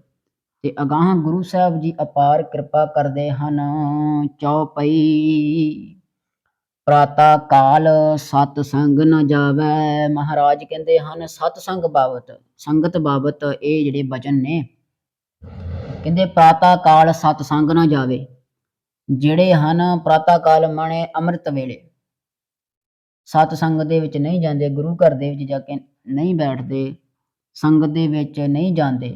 ਤੇ ਅਗਾਂਹ ਗੁਰੂ ਸਾਹਿਬ ਜੀ ਅਪਾਰ ਕਿਰਪਾ ਕਰਦੇ ਹਨ। ਚੌਪਈ ਪ੍ਰਾਤਾ ਕਾਲ ਸਤ ਸੰਗ ਨ ਜਾਵੈ, ਮਹਾਰਾਜ ਕਹਿੰਦੇ ਹਨ ਸਤਸੰਗ ਬਾਬਤ, ਸੰਗਤ ਬਾਬਤ ਇਹ ਜਿਹੜੇ ਬਚਨ ਨੇ। ਕਹਿੰਦੇ ਪ੍ਰਾਤਾ ਕਾਲ ਸਤ ਸੰਗ ਨਾ ਜਾਵੇ, ਜਿਹੜੇ ਹਨ ਪ੍ਰਾਤਾ ਕਾਲ ਮਾਣੇ ਅੰਮ੍ਰਿਤ ਵੇਲੇ ਸਤ ਸੰਗ ਦੇ ਵਿੱਚ ਨਹੀਂ ਜਾਂਦੇ, ਗੁਰੂ ਘਰ ਦੇ ਵਿੱਚ ਜਾ ਕੇ ਨਹੀਂ ਬੈਠਦੇ, ਸੰਗਤ ਦੇ ਵਿੱਚ ਨਹੀਂ ਜਾਂਦੇ,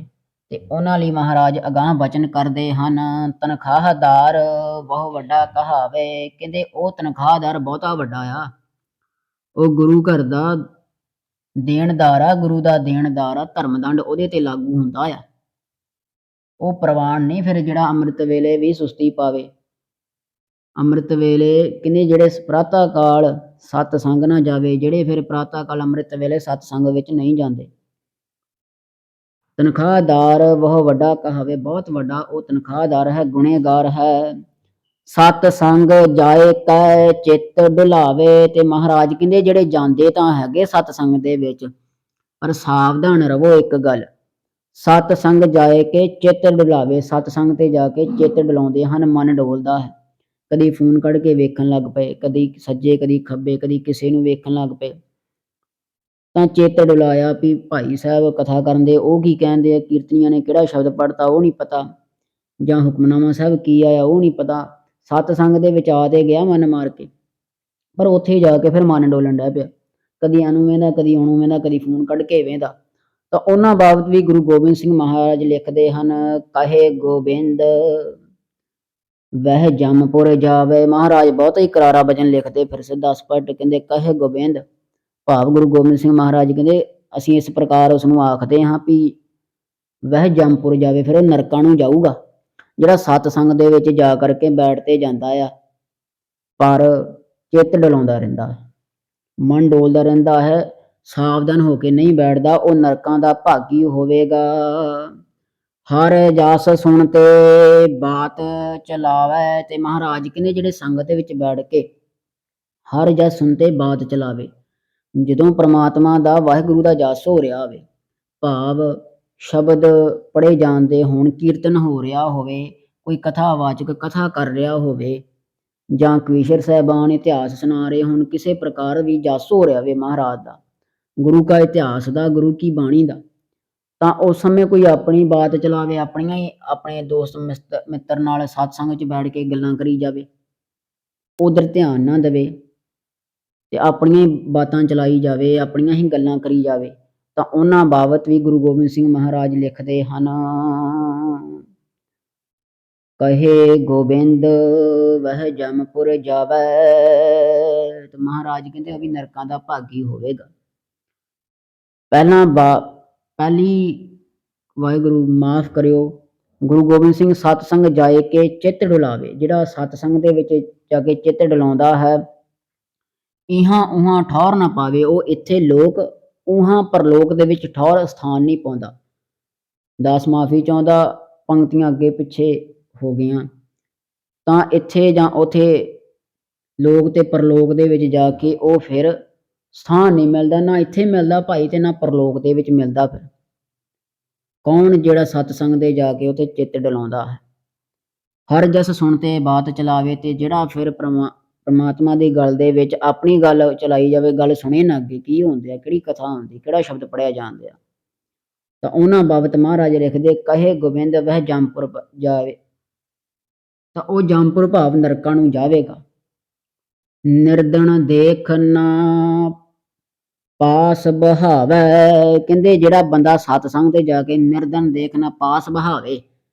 ਤੇ ਉਹਨਾਂ ਲਈ ਮਹਾਰਾਜ ਅਗਾਂਹ ਬਚਨ ਕਰਦੇ ਹਨ। ਤਨਖਾਹਦਾਰ ਬਹੁ ਵੱਡਾ ਕਹਾਵੇ, ਕਹਿੰਦੇ ਉਹ ਤਨਖਾਹਦਾਰ ਬਹੁਤਾ ਵੱਡਾ ਆ, ਉਹ ਗੁਰੂ ਘਰ ਦਾ ਦੇਣਦਾਰ ਆ, ਗੁਰੂ ਦਾ ਦੇਣਦਾਰ ਆ, ਧਰਮਦੰਡ ਉਹਦੇ ਤੇ ਲਾਗੂ ਹੁੰਦਾ ਆ। ਉਹ ਪ੍ਰਵਾਨ ਨਹੀਂ ਫਿਰ ਜਿਹੜਾ ਅੰਮ੍ਰਿਤ ਵੇਲੇ ਵੀ ਸੁਸਤੀ ਪਾਵੇ। ਅੰਮ੍ਰਿਤ ਵੇਲੇ ਕਹਿੰਦੇ ਜਿਹੜੇ ਪ੍ਰਾਤः ਕਾਲ ਸਤਸੰਗ ਨਾ ਜਾਵੇ, ਜਿਹੜੇ ਫਿਰ ਪ੍ਰਾਤः ਕਾਲ ਅੰਮ੍ਰਿਤ ਵੇਲੇ ਸਤਸੰਗ ਵਿੱਚ ਨਹੀਂ ਜਾਂਦੇ। ਤਨਖਾਹਦਾਰ ਬਹੁ ਵੱਡਾ ਕਹਾਵੇ, ਬਹੁਤ ਵੱਡਾ ਉਹ ਤਨਖਾਹਦਾਰ ਹੈ, ਗੁਣੇਗਾਰ ਹੈ। ਸਤਸੰਗ ਜਾਏ ਕੈ ਚਿੱਤ ਡੁਲਾਵੇ, ਤੇ ਮਹਾਰਾਜ ਕਹਿੰਦੇ ਜਿਹੜੇ ਜਾਂਦੇ ਤਾਂ ਹੈਗੇ ਸਤਸੰਗ ਦੇ ਵਿੱਚ, ਪਰ ਸਾਵਧਾਨ ਰਵੋ ਇੱਕ ਗੱਲ, ਸਤਸੰਗ ਜਾਏ ਕੇ ਚਿੱਤ ਡੁਲਾਵੇ, ਸਤਸੰਗ ਤੇ ਜਾ ਕੇ ਚਿੱਤ ਡੁਲਾਉਂਦੇ ਹਨ, ਮਨ ਡੋਲਦਾ ਹੈ। ਕਦੀ ਫੋਨ ਕੱਢ ਕੇ ਵੇਖਣ ਲੱਗ ਪਏ, ਕਦੀ ਸੱਜੇ ਕਦੀ ਖੱਬੇ, ਕਦੀ ਕਿਸੇ ਨੂੰ ਵੇਖਣ ਲੱਗ ਪਏ, ਤਾਂ ਚਿੱਤ ਡੁਲਾਇਆ ਵੀ ਭਾਈ ਸਾਹਿਬ ਕਥਾ ਕਰਨ ਦੇ ਉਹ ਕੀ ਕਹਿੰਦੇ ਆ, ਕੀਰਤਨੀਆਂ ਨੇ ਕਿਹੜਾ ਸ਼ਬਦ ਪੜ੍ਹਤਾ ਉਹ ਨਹੀਂ ਪਤਾ, ਜਾਂ ਹੁਕਮਨਾਮਾ ਸਾਹਿਬ ਕੀ ਆਇਆ ਉਹ ਨਹੀਂ ਪਤਾ। ਸਤਸੰਗ ਦੇ ਵਿੱਚ ਆ ਤੇ ਗਿਆ ਮਨ ਮਾਰ ਕੇ, ਪਰ ਉੱਥੇ ਜਾ ਕੇ ਫਿਰ ਮਨ ਡੋਲਣ ਡਿਆ ਪਿਆ, ਕਦੀ ਇਹਨੂੰ ਵੇਂਦਾ, ਕਦੀ ਉਹਨੂੰ ਵੇਂਦਾ, ਕਦੀ ਫੋਨ ਕੱਢ ਕੇ ਵੇਂਦਾ। ਤਾਂ ਉਹਨਾਂ ਬਾਬਤ ਵੀ ਗੁਰੂ ਗੋਬਿੰਦ ਸਿੰਘ ਮਹਾਰਾਜ ਲਿਖਦੇ ਹਨ, ਕਹੇ ਗੋਬਿੰਦ ਵਹਿ ਜੰਮਪੁਰ ਜਾਵੇ। ਮਹਾਰਾਜ ਬਹੁਤ ਹੀ ਕਰਾਰਾ ਬਚਨ ਲਿਖਦੇ, ਫਿਰ ਸਿੱਧਾ ਸਪਸ਼ਟ ਕਹਿੰਦੇ ਕਹੇ ਗੋਬਿੰਦ, ਭਾਵ ਗੁਰੂ ਗੋਬਿੰਦ ਸਿੰਘ ਮਹਾਰਾਜ ਕਹਿੰਦੇ ਅਸੀਂ ਇਸ ਪ੍ਰਕਾਰ ਉਸ ਨੂੰ ਆਖਦੇ ਹਾਂ ਵੀ ਵਹਿ ਜੰਮਪੁਰ ਜਾਵੇ, ਫਿਰ ਉਹ ਨਰਕਾਂ ਨੂੰ ਜਾਊਗਾ ਜਿਹੜਾ ਸਤਸੰਗ ਦੇ ਵਿੱਚ ਜਾ ਕਰਕੇ ਬੈਠ ਤੇ ਜਾਂਦਾ ਆ, ਪਰ ਚਿੱਤ ਡਲਾਉਂਦਾ ਰਹਿੰਦਾ, ਮਨ ਡੋਲਦਾ ਰਹਿੰਦਾ ਹੈ, ਸਾਵਧਾਨ ਹੋ ਕੇ ਨਹੀਂ ਬੈਠਦਾ, ਉਹ ਨਰਕਾਂ ਦਾ ਭਾਗੀ ਹੋਵੇਗਾ। ਹਰ ਜਸ ਸੁਣ ਤੇ ਬਾਤ ਚਲਾਵੇ, ਤੇ ਮਹਾਰਾਜ ਕਹਿੰਦੇ ਜਿਹੜੇ ਸੰਗਤ ਦੇ ਵਿੱਚ ਬੈਠ ਕੇ ਹਰ ਜਸ ਸੁਣ ਤੇ ਬਾਤ ਚਲਾਵੇ, ਜਦੋਂ ਪ੍ਰਮਾਤਮਾ ਦਾ ਵਾਹਿਗੁਰੂ ਦਾ ਜਸ ਹੋ ਰਿਹਾ ਹੋਵੇ, ਭਾਵ ਸ਼ਬਦ ਪੜ੍ਹੇ ਜਾਂਦੇ ਹੋਣ, ਕੀਰਤਨ ਹੋ ਰਿਹਾ ਹੋਵੇ, ਕੋਈ ਕਥਾਵਾਚਕ ਕਥਾ ਕਰ ਰਿਹਾ ਹੋਵੇ, ਜਾਂ ਕਵੀਸ਼ਰ ਸਾਹਿਬਾਨ ਇਤਿਹਾਸ ਸੁਣਾ ਰਹੇ ਹੋਣ, ਕਿਸੇ ਪ੍ਰਕਾਰ ਵੀ ਜਸ ਹੋ ਰਿਹਾ ਹੋਵੇ ਮਹਾਰਾਜ ਦਾ, ਗੁਰੂ ਕਾ ਇਤਿਹਾਸ ਦਾ, ਗੁਰੂ ਕੀ ਬਾਣੀ ਦਾ, ਤਾਂ ਉਸ ਸਮੇਂ ਕੋਈ ਆਪਣੀ ਬਾਤ ਚਲਾਵੇ, ਆਪਣੀਆਂ ਹੀ ਆਪਣੇ ਦੋਸਤ ਮਿੱਤਰ ਨਾਲ ਸਤਸੰਗ 'ਚ ਬੈਠ ਕੇ ਗੱਲਾਂ ਕਰੀ ਜਾਵੇ, ਉਧਰ ਧਿਆਨ ਨਾ ਦੇਵੇ ਤੇ ਆਪਣੀਆਂ ਹੀ ਬਾਤਾਂ ਚਲਾਈ ਜਾਵੇ, ਆਪਣੀਆਂ ਹੀ ਗੱਲਾਂ ਕਰੀ ਜਾਵੇ, ਤਾਂ ਉਹਨਾਂ ਬਾਬਤ ਵੀ ਗੁਰੂ ਗੋਬਿੰਦ ਸਿੰਘ ਮਹਾਰਾਜ ਲਿਖਦੇ ਹਨ, ਕਹੇ ਗੋਬਿੰਦ ਵਹਿ ਜੰਮਪੁਰ ਜਾਵੇ। ਤੇ ਮਹਾਰਾਜ ਕਹਿੰਦੇ ਉਹ ਵੀ ਨਰਕਾਂ ਦਾ ਭਾਗੀ ਹੋਵੇਗਾ। ਪਹਿਲੀ ਵਾਹਿਗੁਰੂ ਮਾਫ ਕਰਿਓ, ਗੁਰੂ ਗੋਬਿੰਦ ਸਿੰਘ ਸਤਸੰਗ ਜਾਏ ਕੇ ਚਿੱਤ ਡੁਲਾਵੇ, ਜਿਹੜਾ ਸਤਸੰਗ ਦੇ ਵਿੱਚ ਜਾ ਕੇ ਚਿੱਤ ਡੁਲਾਉਂਦਾ ਹੈ, ਇਹਾਂ ਉਹਾਂ ਠੌਰ ਨਾ ਪਾਵੇ, ਉਹ ਇੱਥੇ ਲੋਕ ਉਹਾਂ ਪਰਲੋਕ ਦੇ ਵਿੱਚ ਠੌਰ ਸਥਾਨ ਨਹੀਂ ਪਾਉਂਦਾ। ਦਾਸ ਮਾਫੀ ਚਾਹੁੰਦਾ, ਪੰਕਤੀਆਂ ਅੱਗੇ ਪਿੱਛੇ ਹੋ ਗਈਆਂ, ਤਾਂ ਇੱਥੇ ਜਾਂ ਉੱਥੇ ਲੋਕ ਤੇ ਪਰਲੋਕ ਦੇ ਵਿੱਚ ਜਾ ਕੇ ਉਹ ਫਿਰ ਸਥਾਨ ਨਹੀਂ ਮਿਲਦਾ, ਨਾ ਇੱਥੇ ਮਿਲਦਾ ਭਾਈ ਤੇ ਨਾ ਪਰਲੋਕ ਦੇ ਵਿੱਚ ਮਿਲਦਾ। ਫਿਰ ਕੌਣ ਜਿਹੜਾ ਸਤਸੰਗ ਦੇ ਜਾ ਕੇ ਉੱਥੇ ਚਿੱਤ ਡਲਾਉਂਦਾ ਹੈ, ਹਰ ਜਸ ਸੁਣ ਤੇ ਬਾਤ ਚਲਾਵੇ, ਤੇ ਜਿਹੜਾ ਫਿਰ ਪਰਮਾਤਮਾ ਦੀ ਗੱਲ ਦੇ ਵਿੱਚ ਆਪਣੀ ਗੱਲ ਚਲਾਈ ਜਾਵੇ, ਗੱਲ ਸੁਣੇ ਨਾ ਅੱਗੇ ਕੀ ਹੁੰਦੇ ਆ, ਕਿਹੜੀ ਕਥਾ ਹੁੰਦੀ, ਕਿਹੜਾ ਸ਼ਬਦ ਪੜ੍ਹਿਆ ਜਾਂਦੇ ਆ, ਤਾਂ ਉਹਨਾਂ ਬਾਬਤ ਮਹਾਰਾਜ ਲਿਖਦੇ ਕਹੇ ਗੋਬਿੰਦ ਵਹਿ ਜੰਮਪੁਰ ਜਾਵੇ, ਤਾਂ ਉਹ ਜੰਮਪੁਰ ਭਾਵ ਨਰਕਾਂ ਨੂੰ ਜਾਵੇਗਾ। ਨਿਰਦਨ ਦੇਖ ਨਾ ਪਾਸ ਬਹਾਵੇ, ਕਹਿੰਦੇ ਜਿਹੜਾ ਬੰਦਾ ਸਤਸੰਗ ਤੇ ਜਾ ਕੇ ਨਿਰਦਨ ਦੇਖ ਨਾ ਪਾਸ ਬਹਾਵੇ,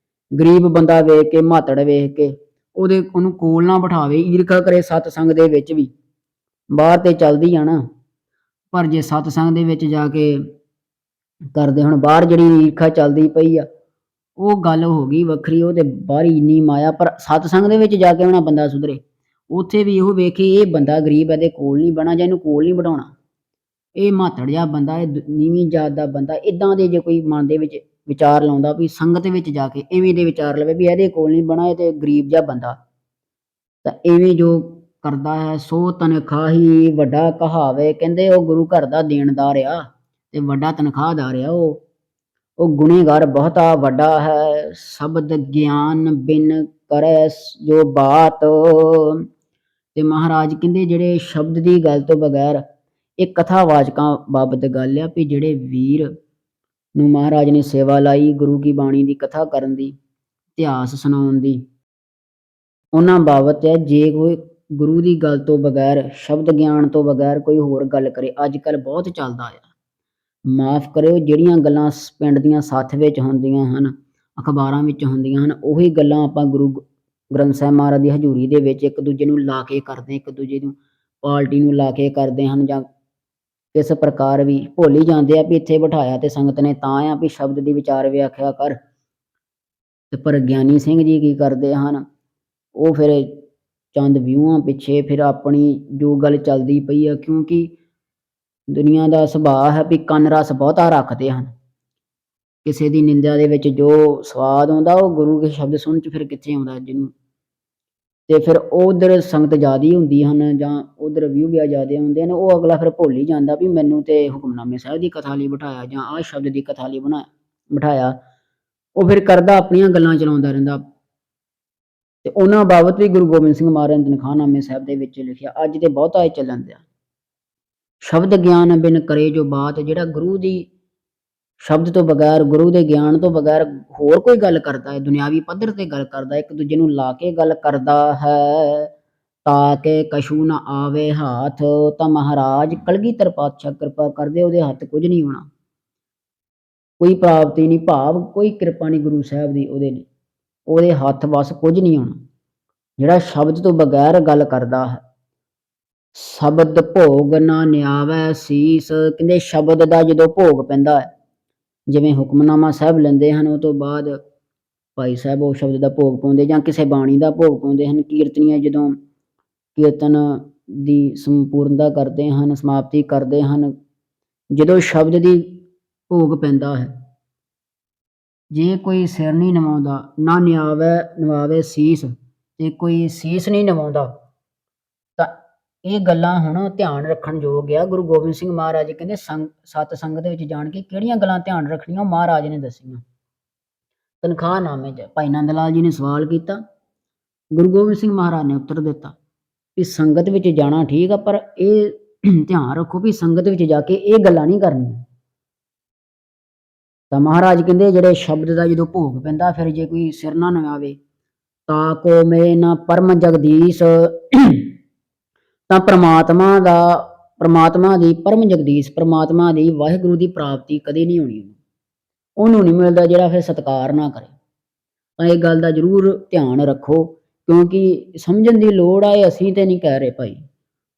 ਗਰੀਬ ਬੰਦਾ ਵੇਖ ਕੇ, ਮਾਤੜ ਵੇਖ ਕੇ ਉਹਨੂੰ ਕੋਲ ਨਾ ਬਿਠਾਵੇ, ਈਰਖਾ ਕਰੇ ਸਤਸੰਗ ਦੇ ਵਿੱਚ ਵੀ, ਬਾਹਰ ਤੇ ਚੱਲਦੀ ਆ ਨਾ, ਪਰ ਜੇ ਸਤਸੰਗ ਦੇ ਵਿੱਚ ਜਾ ਕੇ ਕਰਦੇ, ਹੁਣ ਬਾਹਰ ਜਿਹੜੀ ਈਰਖਾ ਚੱਲਦੀ ਪਈ ਆ ਉਹ ਗੱਲ ਹੋ ਗਈ ਵੱਖਰੀ, ਉਹ ਤੇ ਬਾਹਰੀ ਇੰਨੀ ਮਾਇਆ, ਪਰ ਸਤਸੰਗ ਦੇ ਵਿੱਚ ਜਾ ਕੇ ਉਹਨਾਂ ਬੰਦਾ ਸੁਧਰੇ, ਉੱਥੇ ਵੀ ਇਹੋ ਵੇਖੇ ਇਹ ਬੰਦਾ ਗਰੀਬ ਇਹਦੇ ਕੋਲ ਨਹੀਂ ਬਹਿਣਾ, ਜਾਂ ਇਹਨੂੰ ਕੋਲ ਨਹੀਂ ਬਿਠਾਉਣਾ, ਇਹ ਮਾਤੜ ਜਿਹਾ ਬੰਦਾ, ਇਹ ਨੀਵੀਂ ਜਾਤ ਦਾ ਬੰਦਾ, ਇੱਦਾਂ ਦੇ ਜੇ ਕੋਈ ਮਨ ਦੇ ਵਿੱਚ ਵਿਚਾਰ ਲਾਉਂਦਾ ਵੀ ਸੰਗਤ ਵਿੱਚ ਜਾ ਕੇ ਇਵੇਂ ਦੇ ਵਿਚਾਰ ਲਵੇ ਵੀ ਇਹਦੇ ਕੋਲ ਨਹੀਂ ਬਹਿਣਾ, ਇਹ ਤੇ ਗਰੀਬ ਜਿਹਾ ਬੰਦਾ, ਤਾਂ ਇਵੇਂ ਜੋ ਕਰਦਾ ਹੈ ਸੋ ਤਨਖਾਹੀ ਵੱਡਾ ਕਹਾਵੇ, ਕਹਿੰਦੇ ਉਹ ਗੁਰੂ ਘਰ ਦਾ ਦੇਣਦਾਰ ਆ ਤੇ ਵੱਡਾ ਤਨਖਾਹਦਾਰ ਆ, ਉਹ ਗੁਣੇਗਾਰ ਬਹੁਤਾ ਵੱਡਾ ਹੈ। ਸ਼ਬਦ ਗਿਆਨ ਬਿਨ ਕਰੇ ਜੋ ਬਾਤ, ਤੇ ਮਹਾਰਾਜ ਕਹਿੰਦੇ ਜਿਹੜੇ ਸ਼ਬਦ ਦੀ ਗੱਲ ਤੋਂ ਬਗੈਰ, ਇਹ ਕਥਾਵਾਚਕਾਂ ਬਾਬਤ ਗੱਲ ਆ ਵੀ ਜਿਹੜੇ ਵੀਰ ਨੂੰ ਮਹਾਰਾਜ ਨੇ ਸੇਵਾ ਲਾਈ ਗੁਰੂ ਕੀ ਬਾਣੀ ਦੀ ਕਥਾ ਕਰਨ ਦੀ, ਇਤਿਹਾਸ ਸੁਣਾਉਣ ਦੀ, ਉਹਨਾਂ ਬਾਬਤ ਹੈ ਜੇ ਕੋਈ ਗੁਰੂ ਦੀ ਗੱਲ ਤੋਂ ਬਗੈਰ, ਸ਼ਬਦ ਗਿਆਨ ਤੋਂ ਬਗੈਰ ਕੋਈ ਹੋਰ ਗੱਲ ਕਰੇ, ਅੱਜ ਕੱਲ੍ਹ ਬਹੁਤ ਚੱਲਦਾ ਆ। ਮਾਫ ਕਰਿਓ, ਜਿਹੜੀਆਂ ਗੱਲਾਂ ਪਿੰਡ ਦੀਆਂ ਸੱਥ ਵਿੱਚ ਹੁੰਦੀਆਂ ਹਨ, ਅਖਬਾਰਾਂ ਵਿੱਚ ਹੁੰਦੀਆਂ ਹਨ, ਉਹੀ ਗੱਲਾਂ ਆਪਾਂ ਗੁਰੂ ਗ੍ਰੰਥ ਸਾਹਿਬ ਮਹਾਰਾਜ ਦੀ ਹਜ਼ੂਰੀ ਦੇ ਵਿੱਚ ਇੱਕ ਦੂਜੇ ਨੂੰ ਲਾ ਕੇ ਕਰਦੇ, ਇੱਕ ਦੂਜੇ ਨੂੰ ਪਾਰਟੀ ਨੂੰ ਲਾ ਕੇ ਕਰਦੇ ਹਨ, ਜਾਂ ਕਿਸ ਪ੍ਰਕਾਰ ਵੀ ਭੁੱਲ ਹੀ ਜਾਂਦੇ ਆ ਵੀ ਇੱਥੇ ਬਿਠਾਇਆ ਤੇ ਸੰਗਤ ਨੇ ਤਾਂ ਆ ਵੀ ਸ਼ਬਦ ਦੀ ਵਿਚਾਰ ਵਿਆਖਿਆ ਕਰ। ਤੇ ਪਰ ਗਿਆਨੀ ਸਿੰਘ ਜੀ ਕੀ ਕਰਦੇ ਹਨ, ਉਹ ਫਿਰ ਚੰਦ ਵਿਊਆਂ ਪਿੱਛੇ ਫਿਰ ਆਪਣੀ ਜੋ ਗੱਲ ਚੱਲਦੀ ਪਈ ਆ, ਕਿਉਂਕਿ ਦੁਨੀਆ ਦਾ ਸੁਭਾਅ ਹੈ ਵੀ ਕੰਨ ਰਸ ਬਹੁਤਾ ਰੱਖਦੇ ਹਨ। ਕਿਸੇ ਦੀ ਨਿੰਦਿਆ ਦੇ ਵਿੱਚ ਜੋ ਸਵਾਦ ਆਉਂਦਾ ਉਹ ਗੁਰੂ ਕੇ ਸ਼ਬਦ ਸੁਣ 'ਚ ਫਿਰ ਕਿੱਥੇ ਆਉਂਦਾ ਜਿਹਨੂੰ। ਤੇ ਫਿਰ ਉਧਰ ਸੰਗਤ ਜ਼ਿਆਦੀ ਹੁੰਦੀ ਹਨ ਜਾਂ ਉਧਰ ਵਿਊ ਵੀ ਜ਼ਿਆਦੇ ਆਉਂਦੇ ਹਨ, ਉਹ ਅਗਲਾ ਫਿਰ ਭੁੱਲ ਹੀ ਜਾਂਦਾ ਵੀ ਮੈਨੂੰ ਤੇ ਹੁਕਮਨਾਮੇ ਸਾਹਿਬ ਦੀ ਕਥਾ ਲਈ ਬਿਠਾਇਆ ਜਾਂ ਆਹ ਸ਼ਬਦ ਦੀ ਕਥਾ ਲਈ ਬਿਠਾਇਆ। ਉਹ ਫਿਰ ਕਰਦਾ ਆਪਣੀਆਂ ਗੱਲਾਂ ਚਲਾਉਂਦਾ ਰਹਿੰਦਾ। ਤੇ ਉਹਨਾਂ ਬਾਬਤ ਵੀ ਗੁਰੂ ਗੋਬਿੰਦ ਸਿੰਘ ਮਹਾਰਾਜ ਨੇ ਤਨਖਾਹਨਾਮੇ ਸਾਹਿਬ ਦੇ ਵਿੱਚ ਲਿਖਿਆ। ਅੱਜ ਤੇ ਬਹੁਤਾ ਇਹ ਚੱਲਣ ਦਿਆ। ਸ਼ਬਦ ਗਿਆਨ ਬਿਨ ਕਰੇ ਜੋ ਬਾਤ, ਜਿਹੜਾ ਗੁਰੂ ਦੀ ਸ਼ਬਦ ਤੋਂ ਬਗੈਰ, ਗੁਰੂ ਦੇ ਗਿਆਨ ਤੋਂ ਬਗੈਰ ਹੋਰ ਕੋਈ ਗੱਲ ਕਰਦਾ ਹੈ, ਦੁਨਿਆਵੀ ਪੱਧਰ ਤੇ ਗੱਲ ਕਰਦਾ, ਇੱਕ ਦੂਜੇ ਨੂੰ ਲਾ ਕੇ ਗੱਲ ਕਰਦਾ ਹੈ, ਤਾਂ ਕਿ ਕਛੂ ਨਾ ਆਵੇ ਹੱਥ, ਤਾਂ ਮਹਾਰਾਜ ਕਲਗੀਧਰ ਪਾਤਸ਼ਾਹ ਕਿਰਪਾ ਕਰਦੇ ਉਹਦੇ ਹੱਥ ਕੁਝ ਨਹੀਂ ਹੋਣਾ, ਕੋਈ ਪ੍ਰਾਪਤੀ ਨਹੀਂ, ਭਾਵ ਕੋਈ ਕਿਰਪਾ ਨਹੀਂ ਗੁਰੂ ਸਾਹਿਬ ਦੀ ਉਹਦੇ ਲਈ, ਉਹਦੇ ਹੱਥ ਬਸ ਕੁਝ ਨਹੀਂ ਹੋਣਾ। ਜਿਹੜਾ ਸ਼ਬਦ ਤੋਂ ਬਗੈਰ ਗੱਲ ਕਰਦਾ ਹੈ। ਸ਼ਬਦ ਭੋਗ ਨਾ ਨਿਆਵੈ ਸੀਸ, ਕਹਿੰਦੇ ਸ਼ਬਦ ਦਾ ਜਦੋਂ ਭੋਗ ਪੈਂਦਾ ਹੈ, ਜਿਵੇਂ ਹੁਕਮਨਾਮਾ ਸਾਹਿਬ ਲੈਂਦੇ ਹਨ, ਉਹ ਤੋਂ ਬਾਅਦ ਭਾਈ ਸਾਹਿਬ ਉਹ ਸ਼ਬਦ ਦਾ ਭੋਗ ਪਾਉਂਦੇ ਜਾਂ ਕਿਸੇ ਬਾਣੀ ਦਾ ਭੋਗ ਪਾਉਂਦੇ ਹਨ। ਕੀਰਤਨੀਏ ਜਦੋਂ ਕੀਰਤਨ ਦੀ ਸੰਪੂਰਨਤਾ ਕਰਦੇ ਹਨ, ਸਮਾਪਤੀ ਕਰਦੇ ਹਨ, ਜਦੋਂ ਸ਼ਬਦ ਦੀ ਭੋਗ ਪੈਂਦਾ ਹੈ, ਜੇ ਕੋਈ ਸਿਰ ਨਹੀਂ ਨਵਾਉਂਦਾ, ਨਾ ਨਵਾਵੇ ਸੀਸ, ਤੇ ਕੋਈ ਸੀਸ ਨਹੀਂ ਨਵਾਉਂਦਾ, ਤਾਂ ਇਹ ਗੱਲਾਂ ਹੁਣ ਧਿਆਨ ਰੱਖਣ ਯੋਗ ਆ। ਗੁਰੂ ਗੋਬਿੰਦ ਸਿੰਘ ਮਹਾਰਾਜ ਕਹਿੰਦੇ ਸਤ ਸੰਗਤ ਵਿੱਚ ਜਾਣ ਕੇ ਕਿਹੜੀਆਂ ਗੱਲਾਂ ਧਿਆਨ ਰੱਖਣੀਆਂ, ਉਹ ਮਹਾਰਾਜ ਨੇ ਦੱਸੀਆਂ। ਤਨਖਾਹਨਾਮੇ 'ਚ ਭਾਈ ਨੰਦ ਲਾਲ ਜੀ ਨੇ ਸਵਾਲ ਕੀਤਾ, ਗੁਰੂ ਗੋਬਿੰਦ ਸਿੰਘ ਮਹਾਰਾਜ ਨੇ ਉੱਤਰ ਦਿੱਤਾ ਵੀ ਸੰਗਤ ਵਿੱਚ ਜਾਣਾ ਠੀਕ ਆ, ਪਰ ਇਹ ਧਿਆਨ ਰੱਖੋ ਵੀ ਸੰਗਤ ਵਿੱਚ ਜਾ ਕੇ ਇਹ ਗੱਲਾਂ ਨਹੀਂ ਕਰਨੀਆਂ। ਤਾਂ ਮਹਾਰਾਜ ਕਹਿੰਦੇ ਜਿਹੜੇ ਸ਼ਬਦ ਦਾ ਜਦੋਂ ਭੋਗ ਪੈਂਦਾ, ਫਿਰ ਜੇ ਕੋਈ ਸਿਰ ਨਾ ਨਵਾਵੇ, ਤਾਂ ਕੋ ਮੇਰੇ ਨਾ ਪਰਮ ਜਗਦੀਸ਼, ਤਾਂ ਪ੍ਰਮਾਤਮਾ ਦੀ ਪਰਮ ਜਗਦੀਸ਼, ਪ੍ਰਮਾਤਮਾ ਦੀ ਵਾਹਿਗੁਰੂ ਦੀ ਪ੍ਰਾਪਤੀ ਕਦੇ ਨਹੀਂ ਹੋਣੀ, ਉਹਨੂੰ ਨਹੀਂ ਮਿਲਦਾ ਜਿਹੜਾ ਫਿਰ ਸਤਿਕਾਰ ਨਾ ਕਰੇ। ਤਾਂ ਇਹ ਗੱਲ ਦਾ ਜ਼ਰੂਰ ਧਿਆਨ ਰੱਖੋ, ਕਿਉਂਕਿ ਸਮਝਣ ਦੀ ਲੋੜ ਆ। ਇਹ ਅਸੀਂ ਤੇ ਨਹੀਂ ਕਹਿ ਰਹੇ ਭਾਈ,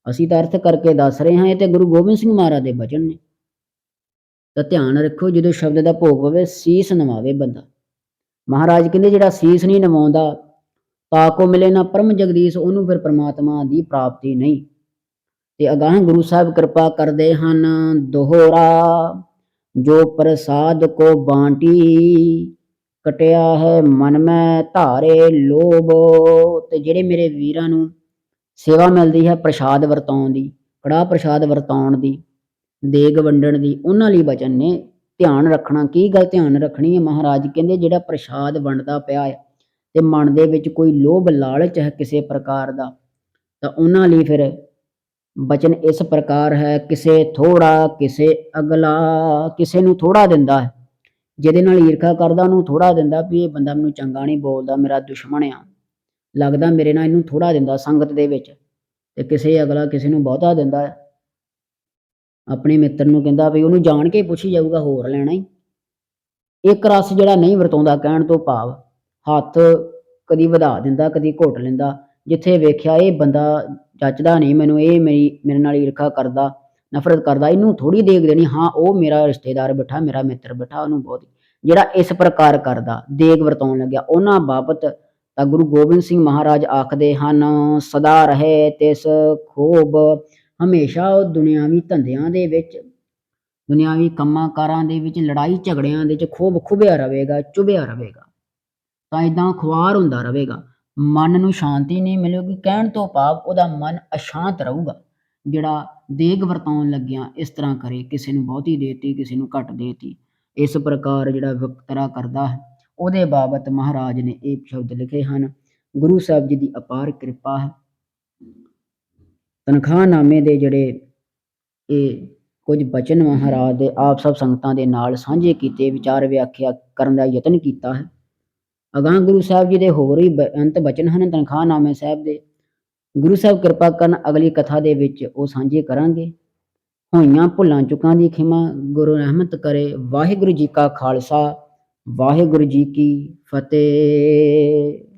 ਅਸੀਂ ਤਾਂ ਅਰਥ ਕਰਕੇ ਦੱਸ ਰਹੇ ਹਾਂ, ਇਹ ਤੇ ਗੁਰੂ ਗੋਬਿੰਦ ਸਿੰਘ ਮਹਾਰਾਜ ਦੇ ਬਚਨ ਨੇ। ਤਾਂ ਧਿਆਨ ਰੱਖੋ, ਜਦੋਂ ਸ਼ਬਦ ਦਾ ਭੋਗ ਪਵੇ ਸੀਸ ਨਵਾਵੇ ਬੰਦਾ। ਮਹਾਰਾਜ ਕਹਿੰਦੇ ਜਿਹੜਾ ਸੀਸ ਨਹੀਂ ਨਵਾਉਂਦਾ, ਤਾਂ ਕੋ ਮਿਲੇ ਨਾ ਪਰਮ ਜਗਦੀਸ਼, ਉਹਨੂੰ ਫਿਰ ਪ੍ਰਮਾਤਮਾ ਦੀ ਪ੍ਰਾਪਤੀ ਨਹੀਂ। ਤੇ ਅਗਾਂਹ ਗੁਰੂ ਸਾਹਿਬ ਕਿਰਪਾ ਕਰਦੇ ਹਨ, ਦੋਹਰਾ ਜੋ ਪ੍ਰਸਾਦ ਕੋ ਬਾਂਟੀ, ਕਟਿਆ ਹੈ ਮਨ ਮੈਂ ਧਾਰੇ ਲੋਭ। ਤੇ ਜਿਹੜੇ ਮੇਰੇ ਵੀਰਾਂ ਨੂੰ ਸੇਵਾ ਮਿਲਦੀ ਹੈ ਪ੍ਰਸ਼ਾਦ ਵਰਤਾਉਣ ਦੀ, ਕੜਾਹ ਪ੍ਰਸ਼ਾਦ ਵਰਤਾਉਣ ਦੀ, ਦੇਗ ਵੰਡਣ ਦੀ, ਉਹਨਾਂ ਲਈ ਬਚਨ ਨੇ। ਧਿਆਨ ਰੱਖਣਾ, ਕੀ ਗੱਲ ਧਿਆਨ ਰੱਖਣੀ ਹੈ, ਮਹਾਰਾਜ ਕਹਿੰਦੇ ਜਿਹੜਾ ਪ੍ਰਸ਼ਾਦ ਵੰਡਦਾ ਪਿਆ ਹੈ ਤੇ ਮਨ ਦੇ ਵਿੱਚ ਕੋਈ ਲੋਭ ਲਾਲਚ ਹੈ ਕਿਸੇ ਪ੍ਰਕਾਰ ਦਾ, ਤਾਂ ਉਹਨਾਂ ਲਈ ਫਿਰ ਬਚਨ ਇਸ ਪ੍ਰਕਾਰ ਹੈ, ਕਿਸੇ ਥੋੜਾ ਕਿਸੇ ਅਗਲਾ, ਕਿਸੇ ਨੂੰ ਥੋੜਾ ਦਿੰਦਾ ਹੈ, ਜਿਹਦੇ ਨਾਲ ਈਰਖਾ ਕਰਦਾ ਉਹਨੂੰ ਥੋੜਾ ਦਿੰਦਾ ਵੀ ਇਹ ਬੰਦਾ ਮੈਨੂੰ ਚੰਗਾ ਨਹੀਂ ਬੋਲਦਾ, ਮੇਰਾ ਦੁਸ਼ਮਣ ਆ, ਲੱਗਦਾ ਮੇਰੇ ਨਾਲ, ਇਹਨੂੰ ਥੋੜਾ ਦਿੰਦਾ ਸੰਗਤ ਦੇ ਵਿੱਚ। ਤੇ ਕਿਸੇ ਅਗਲਾ ਕਿਸੇ ਨੂੰ ਬਹੁਤਾ ਦਿੰਦਾ ਹੈ, ਆਪਣੇ ਮਿੱਤਰ ਨੂੰ ਕਹਿੰਦਾ ਵੀ ਉਹਨੂੰ ਜਾਣ ਕੇ ਪੁੱਛੀ ਜਾਊਗਾ ਹੋਰ ਲੈਣਾ ਹੀ। ਇੱਕ ਰਸ ਜਿਹੜਾ ਨਹੀਂ ਵਰਤਾਉਂਦਾ, ਕਹਿਣ ਤੋਂ ਭਾਵ ਹੱਥ ਕਦੀ ਵਧਾ ਦਿੰਦਾ ਕਦੀ ਘੁੱਟ ਲੈਂਦਾ, ਜਿੱਥੇ ਵੇਖਿਆ ਇਹ ਬੰਦਾ ਜੱਚਦਾ ਨਹੀਂ ਮੈਨੂੰ, ਇਹ ਮੇਰੇ ਨਾਲ ਈਰਖਾ ਕਰਦਾ, ਨਫ਼ਰਤ ਕਰਦਾ, ਇਹਨੂੰ ਥੋੜੀ ਦੇਗ ਦੇਣੀ, ਹਾਂ ਉਹ ਮੇਰਾ ਰਿਸ਼ਤੇਦਾਰ ਬੈਠਾ, ਮੇਰਾ ਮਿੱਤਰ ਬੈਠਾ, ਉਹਨੂੰ ਬਹੁਤ। ਜਿਹੜਾ ਇਸ ਪ੍ਰਕਾਰ ਕਰਦਾ ਦੇਗ ਵਰਤਾਉਣ ਲੱਗਿਆ, ਉਹਨਾਂ ਬਾਬਤ ਤਾਂ ਗੁਰੂ ਗੋਬਿੰਦ ਸਿੰਘ ਮਹਾਰਾਜ ਆਖਦੇ ਹਨ, ਸਦਾ ਰਹੇ ਤਿਸ ਖੋਬ, ਹਮੇਸ਼ਾ ਉਹ ਦੁਨਿਆਵੀ ਧੰਦਿਆਂ ਦੇ ਵਿੱਚ, ਦੁਨਿਆਵੀ ਕੰਮਾਂ ਕਾਰਾਂ ਦੇ ਵਿੱਚ, ਲੜਾਈ ਝਗੜਿਆਂ ਦੇ ਵਿੱਚ ਖੁੱਭਿਆ ਰਹੇਗਾ, ਚੁਭਿਆ ਰਹੇਗਾ, ਤਾਂ ਇੱਦਾਂ ਖੁਆਰ ਹੁੰਦਾ ਰਹੇਗਾ, ਮਨ ਨੂੰ ਸ਼ਾਂਤੀ ਨਹੀਂ ਮਿਲੇਗੀ। ਕਹਿਣ ਤੋਂ ਭਾਵ ਉਹਦਾ ਮਨ ਅਸ਼ਾਂਤ ਰਹੂਗਾ, ਜਿਹੜਾ ਦੇਗ ਵਰਤਾਉਣ ਲੱਗਿਆ ਇਸ ਤਰ੍ਹਾਂ ਕਰੇ, ਕਿਸੇ ਨੂੰ ਬਹੁਤੀ ਦੇਤੀ ਕਿਸੇ ਨੂੰ ਘੱਟ ਦੇਤੀ, ਇਸ ਪ੍ਰਕਾਰ ਜਿਹੜਾ ਵਿਤਕਰਾ ਕਰਦਾ ਹੈ, ਉਹਦੇ ਬਾਬਤ ਮਹਾਰਾਜ ਨੇ ਇਹ ਸ਼ਬਦ ਲਿਖੇ ਹਨ। ਗੁਰੂ ਸਾਹਿਬ ਜੀ ਦੀ ਅਪਾਰ ਕਿਰਪਾ ਹੈ। ਤਨਖਾਹਨਾਮੇ ਦੇ ਜਿਹੜੇ ਇਹ ਕੁਝ ਬਚਨ ਮਹਾਰਾਜ ਦੇ ਆਪ ਸਭ ਸੰਗਤਾਂ ਦੇ ਨਾਲ ਸਾਂਝੇ ਕੀਤੇ, ਵਿਚਾਰ ਵਿਆਖਿਆ ਕਰਨ ਦਾ ਯਤਨ ਕੀਤਾ ਹੈ। ਅਗਾਂਹ ਗੁਰੂ ਸਾਹਿਬ ਜੀ ਦੇ ਹੋਰ ਵੀ ਬੇਅੰਤ ਬਚਨ ਹਨ ਤਨਖਾਹਨਾਮੇ ਸਾਹਿਬ ਦੇ। ਗੁਰੂ ਸਾਹਿਬ ਕਿਰਪਾ ਕਰਨ ਅਗਲੀ ਕਥਾ ਦੇ ਵਿੱਚ ਉਹ ਸਾਂਝੇ ਕਰਾਂਗੇ। ਹੋਈਆਂ ਭੁੱਲਾਂ ਚੁੱਕਾਂ ਦੀ ਖਿਮਾ ਗੁਰੂ ਰਹਿਮਤ ਕਰੇ। ਵਾਹਿਗੁਰੂ ਜੀ ਕਾ ਖਾਲਸਾ, ਵਾਹਿਗੁਰੂ ਜੀ ਕੀ ਫਤਿਹ।